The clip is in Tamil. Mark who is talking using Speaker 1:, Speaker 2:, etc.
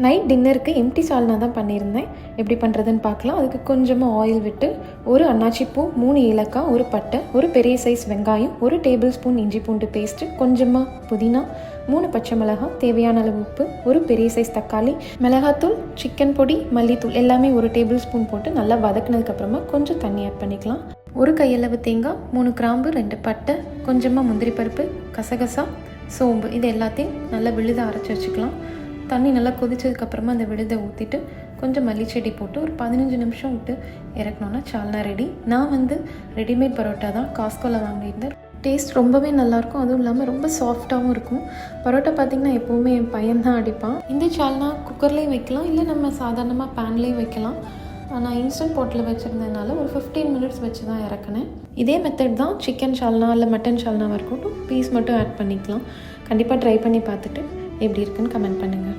Speaker 1: நைட் டின்னருக்கு எம்டி சால்னா தான் பண்ணியிருந்தேன். எப்படி பண்ணுறதுன்னு பார்க்கலாம். அதுக்கு கொஞ்சமாக ஆயில் விட்டு ஒரு அன்னாச்சிப்பூ, 3 ஏலக்காய், ஒரு பட்டை, ஒரு பெரிய சைஸ் வெங்காயம், 1 டேபிள் ஸ்பூன் இஞ்சி பூண்டு பேஸ்ட்டு, கொஞ்சமாக புதினா, 3 பச்சை மிளகாய், தேவையான அளவு உப்பு, ஒரு பெரிய சைஸ் தக்காளி, மிளகாத்தூள், சிக்கன் பொடி, மல்லித்தூள் எல்லாமே 1 டேபிள் ஸ்பூன் போட்டு நல்லா வதக்குனதுக்கப்புறமா கொஞ்சம் தண்ணி ஆட் பண்ணிக்கலாம். ஒரு கையளவு தேங்காய், 3 கிராம்பு, 2 பட்டை, கொஞ்சமாக முந்திரி பருப்பு, கசகசா, சோம்பு இது எல்லாத்தையும் நல்லா விழுத அரைச்சி வச்சுக்கலாம். தண்ணி நல்லா கொதிச்சதுக்கப்புறமா அந்த விழுதை ஊற்றிட்டு கொஞ்சம் மல்லிச்செடி போட்டு ஒரு 15 நிமிஷம் விட்டு இறக்கணுன்னா சால்னா ரெடி. நான் ரெடிமேட் பரோட்டா தான் காஸ்கோவில் வாங்கியிருந்தேன். டேஸ்ட் ரொம்பவே நல்லாயிருக்கும். அதுவும் இல்லாமல் ரொம்ப சாஃப்டாகவும் இருக்கும். பரோட்டா பார்த்திங்கன்னா எப்போவுமே என் பையன் தான் அடிப்பான். இந்த சால்னா குக்கர்லேயும் வைக்கலாம், இல்லை நம்ம சாதாரணமாக பேன்லேயும் வைக்கலாம். நான் இன்ஸ்டன்ட் பாட்டில் வச்சுருந்ததுனால ஒரு 15 மினிட்ஸ் வச்சு தான் இறக்குனேன். இதே மெத்தட் தான் சிக்கன் சால்னா இல்லை மட்டன் சால்னாவாக இருக்கட்டும், பீஸ் மட்டும் ஆட் பண்ணிக்கலாம். கண்டிப்பாக ட்ரை பண்ணி பார்த்துட்டு எப்படி இருக்குன்னு கமெண்ட் பண்ணுங்கள்.